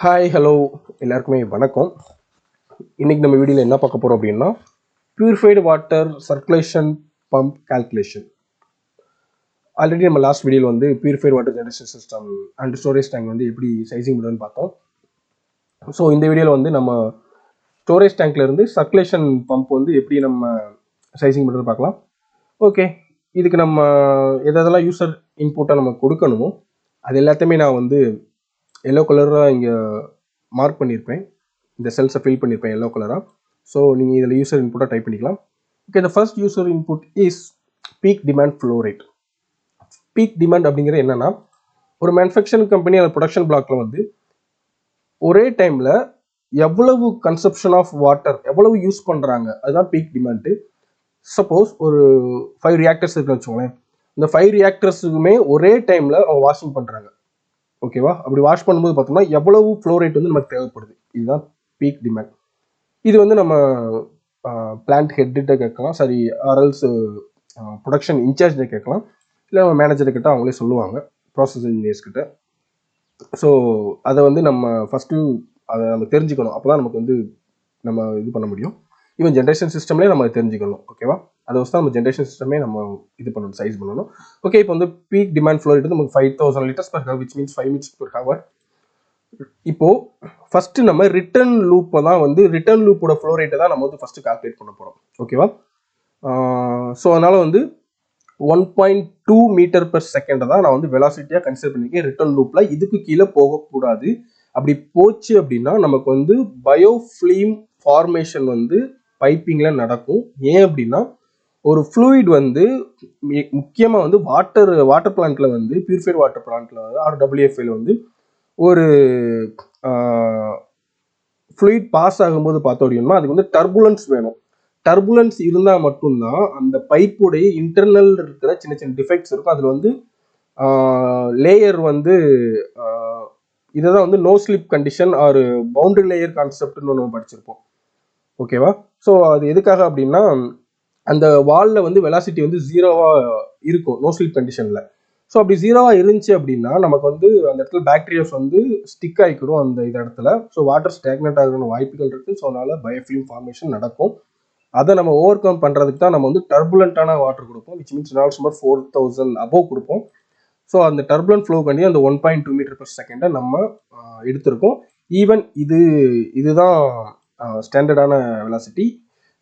Hi hello எல்லாருக்குமே வணக்கம். இன்றைக்கி நம்ம வீடியோவில் என்ன பார்க்க போகிறோம் அப்படின்னா purified water circulation pump calculation. Already நம்ம லாஸ்ட் வீடியோவில் வந்து purified water generation system and storage tank வந்து எப்படி சைசிங் பண்ணுறதுன்னு பார்த்தோம். ஸோ இந்த வீடியோவில் வந்து நம்ம ஸ்டோரேஜ் டேங்க்லேருந்து சர்க்குலேஷன் பம்ப் வந்து எப்படி நம்ம சைசிங் பண்ணுறது பார்க்கலாம். ஓகே, இதுக்கு நம்ம எதெல்லாம் யூசர் இன்புட்டாக நம்ம கொடுக்கணுமோ அது எல்லாத்தையுமே நான் வந்து எல்லோ கலராக இங்கே மார்க் பண்ணியிருப்பேன். இந்த செல்ஸை ஃபில் பண்ணியிருப்பேன் எல்லோ கலராக. ஸோ நீங்கள் இதில் யூசர் இன்புட்டாக டைப் பண்ணிக்கலாம். Okay, the first user input is peak demand flow rate. Peak demand அப்படிங்கிறது என்னென்னா, ஒரு மேனுஃபேக்சரிங் கம்பெனி அந்த ப்ரொடக்ஷன் பிளாக்ல வந்து ஒரே டைமில் எவ்வளவு கன்சப்ஷன் ஆஃப் வாட்டர் எவ்வளவு யூஸ் பண்ணுறாங்க அதுதான் பீக் டிமாண்டு. சப்போஸ் ஒரு 5 ரியாக்டர்ஸ் இருக்குன்னு வச்சுக்கோங்களேன். இந்த 5 ரியாக்டர்ஸுக்குமே ஒரே டைமில் அவங்க வாஷிங் பண்ணுறாங்க. ஓகேவா? அப்படி வாஷ் பண்ணும்போது பார்த்தோம்னா எவ்வளவு ஃப்ளோ ரேட் வந்து நமக்கு தேவைப்படுது, இதுதான் பீக் டிமாண்ட். இது வந்து நம்ம பிளான்ட் ஹெட்டிட்ட கேட்கலாம், சரி ஆர்எல்ஸ் ப்ரொடக்ஷன் இன்சார்ஜ்ட கேட்கலாம், இல்லை நம்ம மேனேஜர் கிட்ட அவங்களே சொல்லுவாங்க, ப்ராசஸ் இன்ஜினியர்ஸ் கிட்ட. ஸோ அதை வந்து நம்ம ஃபஸ்ட்டு அதை நம்ம தெரிஞ்சுக்கணும். அப்போ தான் நமக்கு வந்து நம்ம இது பண்ண முடியும். ஈவன் ஜென்ரேஷன் சிஸ்டம்லேயே நம்ம தெரிஞ்சுக்கணும். ஓகேவா? அதை வச்சு தான் நம்ம ஜென்ரேஷன் சிஸ்டமே நம்ம இது பண்ணணும், சைஸ் பண்ணணும். ஓகே, இப்போ வந்து பீக் டிமாண்ட் ஃப்ளோ ரேட் வந்து நமக்கு 5000 liters per hour, which means 5 minutes per hour. இப்போ ஃபர்ஸ்ட் நம்ம ரிட்டர்ன் லூப்பை தான் வந்து ரிட்டர்ன் லூப்போட ஃப்ளோ ரேட்டை தான் நம்ம வந்து ஃபர்ஸ்ட் கால்குலேட் பண்ண போகிறோம். ஓகேவா? ஸோ அதனால வந்து 1.2 மீட்டர் பெர் செகண்டை தான் நான் வந்து வெலாசிட்டியாக கன்சிடர் பண்ணியிருக்கேன் ரிட்டர்ன் லூப்பில். இதுக்கு கீழே போகக்கூடாது. அப்படி போச்சு அப்படின்னா நமக்கு வந்து பயோஃபிலிம் ஃபார்மேஷன் வந்து பைப்பிங்கில் நடக்கும். ஏன் அப்படின்னா, ஒரு ஃப்ளூயிட் வந்து முக்கியமாக வந்து வாட்டர் பிளான்ட்டில் வந்து பியூரிஃபைட் வாட்டர் பிளான்ட்டில் வந்து RWFL வந்து ஒரு ஃப்ளூயிட் பாஸ் ஆகும்போது பார்த்தோம் அப்படின்னா அதுக்கு வந்து டர்புலன்ஸ் வேணும். டர்புலன்ஸ் இருந்தால் மட்டும்தான் அந்த பைப்புடைய இன்டர்னல் இருக்கிற சின்ன சின்ன டிஃபெக்ட்ஸ் இருக்கும். அதில் வந்து லேயர் வந்து இதை தான் வந்து no slip condition or boundary layer கான்செப்ட்னு ஒன்று படிச்சிருப்போம். ஓகேவா? ஸோ அது எதுக்காக அப்படின்னா, அந்த வாலில் வந்து வெலாசிட்டி வந்து 0வாக இருக்கும் நோ ஸ்லிப் கண்டிஷனில். ஸோ அப்படி 0வாக இருந்துச்சு அப்படின்னா நமக்கு வந்து அந்த இடத்துல பாக்டீரியாஸ் வந்து ஸ்டிக் ஆகிக்கிடும் அந்த இடத்துல. ஸோ வாட்டர் ஸ்டாக்னேட் ஆகிற வாய்ப்புகள் இருக்குது. ஸோ அதனால் பயோஃபிலிம் ஃபார்மேஷன் நடக்கும். அதை நம்ம ஓவர் கம் பண்ணுறதுக்கு தான் நம்ம வந்து டர்புலண்ட்டான வாட்டர் கொடுப்போம், விச் மீன்ஸ் நாட் சுமார் 4000 அபோவ் கொடுப்போம். ஸோ அந்த டர்புலன்ட் ஃப்ளோ பண்ணி அந்த 1.2 மீட்டர் பெர் செகண்டை நம்ம எடுத்திருக்கோம். ஈவன் இதுதான் ஸ்டாண்டர்டான velocity.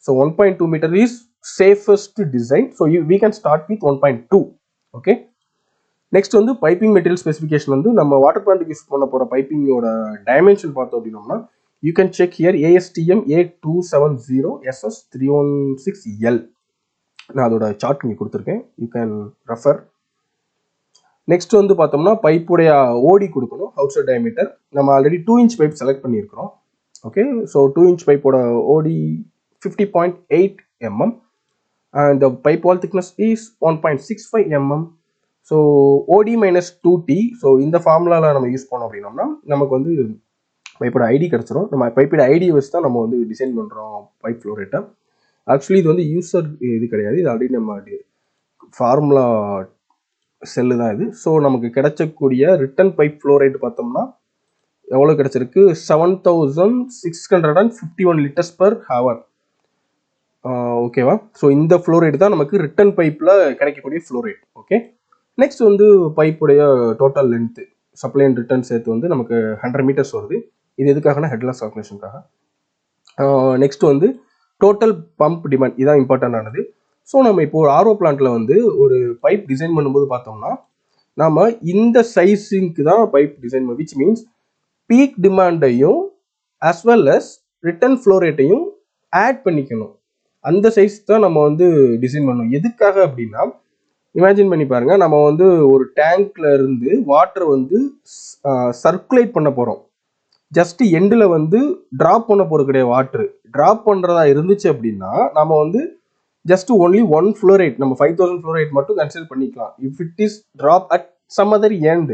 So 1.2 meter is safest design. So we can start with 1.2. Okay, next வந்து பைப்பிங் மெட்டீரியல் ஸ்பெசிஃபிகேஷன் வந்து நம்ம வாட்டர் பிளான்ட்டுக்கு யூஸ் பண்ண போகிற பைப்பிங்கோட டைமென்ஷன் பார்த்தோம் அப்படின்னோம்னா, you can check here ASTM A270 SS 316L. நான் அதோட சார்ட் இங்கே கொடுத்துருக்கேன், யூ கேன் ரெஃபர். நெக்ஸ்ட் வந்து பார்த்தோம்னா பைப்புடைய ஓடி கொடுக்கணும், அவுட் சைட் டயமீட்டர். நம்ம ஆல்ரெடி 2 inch பைப் செலக்ட் பண்ணியிருக்கிறோம். ஓகே, ஸோ 2 inch பைப்போட ஓடி 50.8 mm and the pipe wall thickness is 1.65 mm. So OD minus 2T. So இந்த ஃபார்முலாவில் நம்ம யூஸ் பண்ணோம் அப்படின்னோம்னா நமக்கு வந்து பைப்போட ஐடி கிடச்சிரும். நம்ம பைப்போட ஐடி வச்சு தான் நம்ம வந்து டிசைன் பண்ணுறோம் பைப் ஃப்ளோ ரேட்டை. ஆக்சுவலி இது வந்து யூசர் இது கிடையாது, இது ஆல்ரெடி நம்ம ஃபார்முலா செல்லு தான் இது. ஸோ நமக்கு கிடைச்சக்கூடிய ரிட்டன் பைப் ஃப்ளோ ரேட் பார்த்தோம்னா எவ்வளோ கிடைச்சிருக்கு, 7651 liters per hour. ஓகேவா? ஸோ இந்த ஃப்ளோ ரேட் தான் நமக்கு ரிட்டன் பைப்பில் கிடைக்கக்கூடிய ஃப்ளோ ரேட். ஓகே, நெக்ஸ்ட் வந்து பைப்புடைய total length supply and return சேர்த்து வந்து நமக்கு 100 meters வருது. இது எதுக்காகனா ஹெட்லாஸ் கால்குலேஷனுக்காக. நெக்ஸ்ட் வந்து டோட்டல் பம்ப் டிமாண்ட், இதுதான் இம்பார்ட்டன்ட் ஆனது. ஸோ நம்ம இப்போ ஒரு RO பிளான்ட்ல வந்து ஒரு பைப் டிசைன் பண்ணும்போது பார்த்தோம்னா நம்ம இந்த சைஸிங்க்கு தான் பைப் டிசைன் பண்ண, விச் மீன்ஸ் பீக் டிமாண்டையும் as well as return flow ரேட்டையும் ஆட் பண்ணிக்கணும். அந்த சைஸ் தான் நம்ம வந்து டிசைன் பண்ணணும். எதுக்காக அப்படின்னா, இமேஜின் பண்ணி பாருங்க, நம்ம வந்து ஒரு டேங்க்ல இருந்து வாட்டர் வந்து சர்க்குலேட் பண்ண போகிறோம். ஜஸ்ட் எண்டில் வந்து ட்ராப் பண்ண போகிறது கிடையாது. வாட்டர் ட்ராப் பண்ணுறதா இருந்துச்சு அப்படின்னா நம்ம வந்து ஜஸ்ட் ஒன்லி 1 ஃப்ளோ ரேட், நம்ம 5000 ஃப்ளோ ரேட் மட்டும் கன்சிடர் பண்ணிக்கலாம் if it is drop at some other end.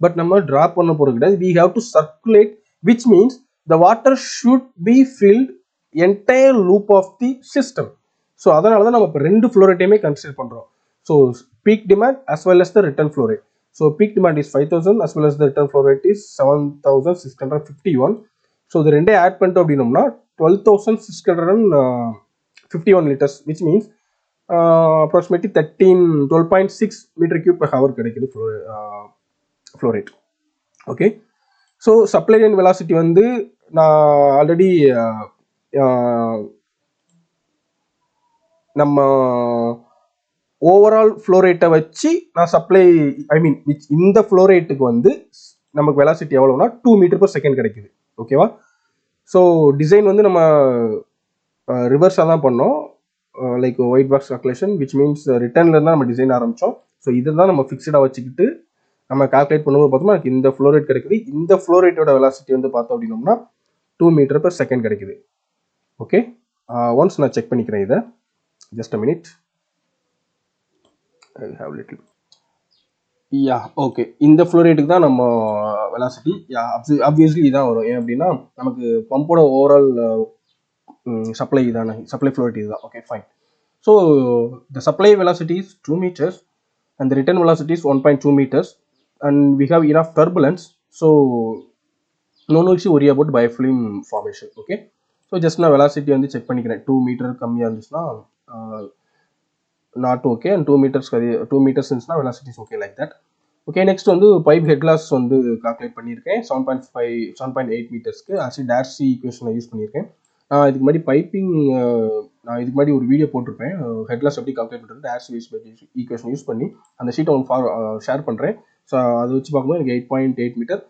But நம்ம ட்ராப் பண்ண போகிறது கிடையாது. we have to circulate, which means the water should be filled entire loop of the system. So அதனால தான் நம்ம இப்போ 2 ஃப்ளோ ரேட்டையுமே கன்சிடர் பண்ணுறோம். So peak demand as well as the return flow rate. So peak demand is 5000 as well as the return flow rate is 7651. So the ரெண்டே add பண்ணிட்டோம் அப்படின்னோம்னா 12651 liters, which means approximately 12.6 meter cube per hour கிடைக்குது flow rate. Okay, so supply line velocity வந்து நான் already நம்ம overall flow ரேட்டை வச்சு நான் supply இந்த ஃப்ளோ ரேட்டுக்கு வந்து நமக்கு வெலாசிட்டி எவ்வளோனா 2 மீட்டர் per செகண்ட் கிடைக்குது. ஓகேவா? ஸோ டிசைன் வந்து நம்ம ரிவர்ஸாக தான் பண்ணோம், like white box calculation, which means ரிட்டர்னில் தான் நம்ம டிசைன் ஆரம்பித்தோம். ஸோ இதுதான் நம்ம ஃபிக்ஸ்டாக வச்சுக்கிட்டு நம்ம கால்குலேட் பண்ணும்போது பார்த்தோம்னா எனக்கு இந்த ஃப்ளோ ரேட் கிடைக்குது. இந்த ஃப்ளோ ரேட்டோட வெலாசிட்டி வந்து பார்த்தோம் அப்படின்னோம்னா 2 மீட்டர் per செகண்ட் கிடைக்குது. ஓகே, ஒன்ஸ் நான் செக் பண்ணிக்கிறேன் இதை, just a minute. I have little. Yeah, okay. இந்த ஃப்ளோ ரேட்டுக்கு தான் நம்ம வெலாசிட்டி ஆப்வியஸ்லி இதான் வரும். ஏன் அப்படின்னா நமக்கு பம்போட ஓவரால் சப்ளை இதான சப்ளை ஃப்ளோ ரேட் இதுதான். Okay, fine. So the supply velocity is 2 meters and the return velocity is 1.2 meters and we have enough turbulence, so no need to worry about biofilm formation. Okay, so just நான் velocity வந்து check பண்ணிக்கிறேன். 2 metre கம்மியாக இருந்துச்சுன்னா not okay and 2 meters இருந்துச்சுன்னா velocity is okay like that. Okay, next வந்து pipe head loss வந்து calculate பண்ணியிருக்கேன் 7.8 மீட்டர்ஸ்க்கு. Actually Darcy ஈக்குவேஷனை யூஸ் பண்ணியிருக்கேன். இதுக்கு முன்னாடி பைப்பிங் நான் இதுக்கு முன்னாடி ஒரு வீடியோ போட்டிருப்பேன், ஹெட் லாஸ் எப்படி கால்குலேட் பண்ணுறது டார்சி ஈக்குவேஷன் யூஸ் பண்ணி. அந்த ஷீட்டை ஒன்று ஷேர் பண்ணுறேன். ஸோ அதை வச்சு பார்க்கும்போது எனக்கு 8.8 மீட்டர்.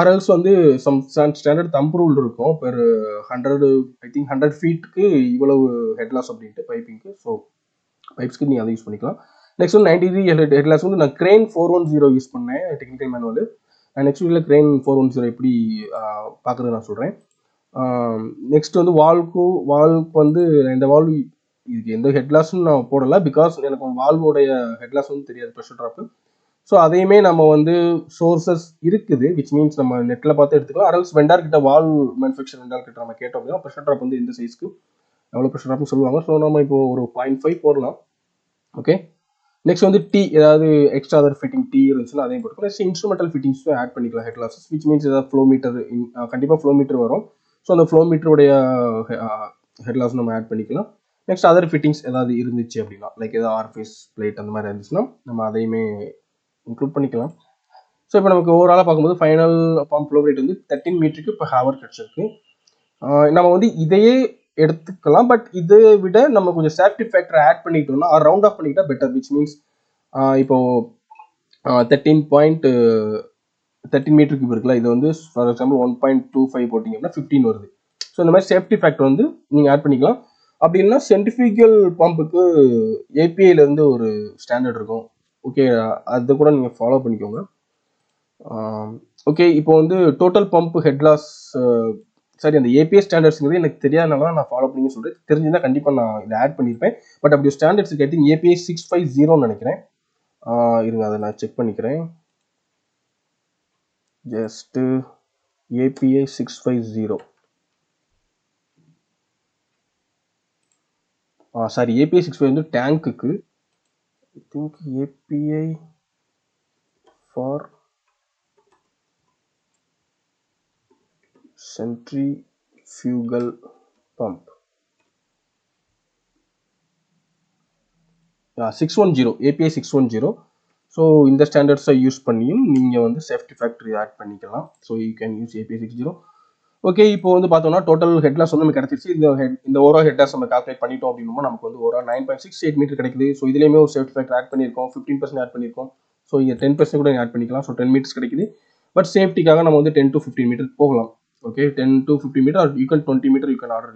ஆர்எல்ஸ் வந்து சம் ஸ்டாண்டர்ட் தம்ப் ரூல் இருக்கும், பெர் 100 ஃபீட்டுக்கு இவ்வளவு ஹெட் லாஸ் அப்படின்ட்டு பைப்பிங்க்கு. ஸோ பைப்ஸ்க்கு நீங்கள் அதை யூஸ் பண்ணிக்கலாம். நெக்ஸ்ட் வந்து 90 degree ஹெட் லாஸ் வந்து நான் கிரெயின் 410 யூஸ் பண்ணேன் டெக்னிக்கல் மேனுவல். நெக்ஸ்ட் வீடியோவில் கிரெயின் 410 எப்படி பார்க்குறது நான் சொல்கிறேன். நெக்ஸ்ட் வந்து வால்வுக்கு வந்து இந்த வால்வு இதுக்கு எந்த ஹெட் லாஸும் நான் போடலை, பிகாஸ் எனக்கு வால்வோடைய ஹெட் லாஸ் வந்து தெரியாது, ப்ரெஷர் ட்ராப்பு. ஸோ அதையுமே நம்ம வந்து சோர்சஸ் இருக்குது, விச் மீன்ஸ் நம்ம நெட்டில் பார்த்து எடுத்துக்கலாம். அரல்ஸ் வெண்டார் கிட்ட மேனுஃபேக்சர் வெண்டார் கிட்ட நம்ம கேட்டோம் அப்படின்னா ப்ரெஷர் ட்ராப் வந்து இந்த சைஸ்க்கு எவ்வளோ ப்ரெஷர் ட்ராப்னு சொல்லுவாங்க. ஸோ நம்ம இப்போ ஒரு 0.5 போடலாம். ஓகே, நெக்ஸ்ட் வந்து ஏதாவது எக்ஸ்ட்ரா அதர் ஃபிட்டிங் இருந்துச்சுன்னா அதையும் போட்டுக்கலாம். நெக்ஸ்ட் இன்ஸ்ட்ருமெண்டல் ஃபிட்டிங்ஸும் ஆட் பண்ணிக்கலாம் ஹெட் லாஸஸ், விச் மீன்ஸ் ஏதாவது ஃப்ளோ மீட்டர் கண்டிப்பாக ஃப்ளோ மீட்டர் வரும். ஸோ அந்த ஃப்ளோ மீட்டருடைய ஹெட் லாஸ் நம்ம ஆட் பண்ணிக்கலாம். நெக்ஸ்ட் அதர் ஃபிட்டிங்ஸ் ஏதாவது இருந்துச்சு அப்படின்னா, லைக் ஏதாவது ஆர்ஃபேஸ் பிளேட் அந்த மாதிரி இருந்துச்சுன்னா நம்ம அதையுமே இன்க்ளூட் பண்ணிக்கலாம். ஸோ இப்போ நமக்கு ஓவராலாக பார்க்கும்போது ஃபைனல் பம்ப் ஃப்ளோ ரேட் வந்து 13 மீட்டருக்கு இப்போ ஹவர் கிடச்சிருக்கு. நம்ம வந்து இதையே எடுத்துக்கலாம், பட் இதை விட நம்ம கொஞ்சம் சேஃப்டி ஃபேக்டர் ஆட் பண்ணிக்கிட்டோம்னா ரவுண்ட் ஆஃப் பண்ணிக்கிட்டா பெட்டர், விச் மீன்ஸ் இப்போ 13 மீட்டருக்கு இருக்குல்ல, இது வந்து ஃபார் எக்ஸாம்பிள் 1.25 போட்டிங்க அப்படின்னா 15 வருது. ஸோ இந்த மாதிரி சேஃப்டி ஃபேக்டர் வந்து நீங்கள் ஆட் பண்ணிக்கலாம். அப்படி இல்லைன்னா சென்ட்ரிஃபியூகல் பம்புக்கு ஏபிஐலேருந்து ஒரு ஸ்டாண்டர்ட் இருக்கும். ஓகே, அதை கூட நீங்கள் ஃபாலோ பண்ணிக்கோங்க. ஓகே, இப்போ வந்து டோட்டல் பம்ப் ஹெட் லாஸ் சரி, அந்த ஏபிஐ ஸ்டாண்டர்ட்ஸுங்கிறது எனக்கு தெரியாதனால நான் ஃபாலோ பண்ணி சொல்கிறேன். தெரிஞ்சுன்னா கண்டிப்பாக நான் இதை ஆட் பண்ணியிருப்பேன். பட் அப்படி ஸ்டாண்டர்ட்ஸ் கேட்டிங் ஏபிஐ 650 நினைக்கிறேன். இருங்க, அதை நான் செக் பண்ணிக்கிறேன். ஜஸ்ட்டு ஏபிஐ 650 சாரி, ஏபிஐ 650 வந்து டேங்க்குக்கு. I think API for centrifugal pump 610, API 610. So இந்த ஸ்டாண்டர்ட்ஸை யூஸ் பண்ணியும் நீங்கள் வந்து சேஃப்டி ஃபேக்டரி ஆட் பண்ணிக்கலாம். So you can use API 60. ஓகே, இப்போ வந்து பார்த்தோம்னா டோட்டல் ஹெட் லாஸ் வந்து நமக்கு கிடச்சிருச்சு. இந்த ஓவரால் ஹெட் லாஸ் நம்ம கால்குலேட் பண்ணிட்டோம் அப்படின்னா நமக்கு வந்து ஓவரால் 9.68 மீட்டர் கிடைக்குது. ஸோ இதுலேயுமே ஒரு சேஃப்டி ஃபேக்டர் ஆட் பண்ணியிருக்கோம், 15% ஆட் பண்ணியிருக்கோம். ஸோ இங்கே 10% கூட ஆட் பண்ணிக்கலாம். ஸோ 10 மீட்டர்ஸ் கிடைக்குது. பட் சேஃப்டிக்காக நம்ம வந்து 10 to 15 மீட்டர் போகலாம். Okay, 10 to 15 meter, you can 20 meter you can order,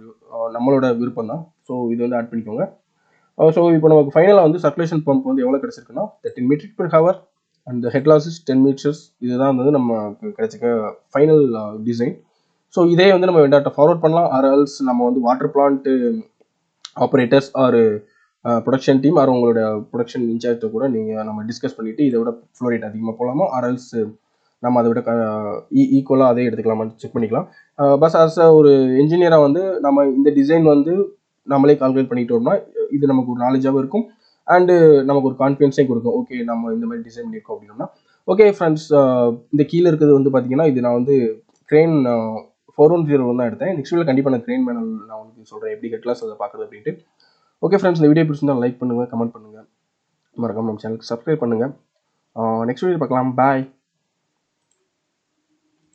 நம்மளோட விருப்பம் தான். ஸோ இது வந்து ஆட் பண்ணிக்கோங்க. ஸோ இப்போ நமக்கு ஃபைனலாக வந்து சர்க்குலேஷன் பம்ப் வந்து எவ்வளோ கிடச்சிருக்குன்னா 13 meter per hour and head loss is 10 meters. இதுதான் வந்து நம்ம கிடைச்சிக்க ஃபைனல் டிசைன். ஸோ இதே வந்து நம்ம வெண்டார்ட்ட ஃபார்வர்ட் பண்ணலாம், ஆர்எல்ஸ் நம்ம வந்து water plant operators or production team or உங்களோட ப்ரொடக்ஷன் இன்சார்ஜை கூட நீங்கள் நம்ம டிஸ்கஸ் பண்ணிவிட்டு இதை விட ஃப்ளோ ரேட் அதிகமாக போகலாமா, ஆர்எல்ஸ் நம்ம அதை விட ஈக்குவலாக அதே எடுத்துக்கலாமான்னு செக் பண்ணிக்கலாம். பஸ் ஆஸ் ஒரு என்ஜினியராக வந்து நம்ம இந்த டிசைன் வந்து நம்மளே கால்குலேட் பண்ணிட்டோம்னா இது நமக்கு ஒரு நாலேஜாகவும் இருக்கும் அண்டு நமக்கு ஒரு கான்ஃபிடன்ஸையும் கொடுக்கும். ஓகே, நம்ம இந்த மாதிரி டிசைன் பண்ணியிருக்கோம் அப்படின்னா ஓகே ஃப்ரெண்ட்ஸ், இந்த கீழே இருக்கிறது வந்து பார்த்தீங்கன்னா இது நான் வந்து க்ரெயின் 410 தான் எடுத்தேன். நெக்ஸ்ட் வீடியோவில் கண்டிப்பாக நான் க்ரெயின் மேனல் நான் உங்களுக்கு சொல்கிறேன் எப்படி ஹெட் கிளாஸ் அதை பார்க்குறது அப்படின்ட்டு. ஓகே ஃப்ரெண்ட்ஸ், இந்த வீடியோ பிடிச்சிருந்தா லைக் பண்ணுங்கள், கமெண்ட் பண்ணுங்கள், மறக்காம நம்ம சேனலுக்கு சப்ஸ்கிரைப் பண்ணுங்கள். நெக்ஸ்ட் வீடியோ பார்க்கலாம். பாய்.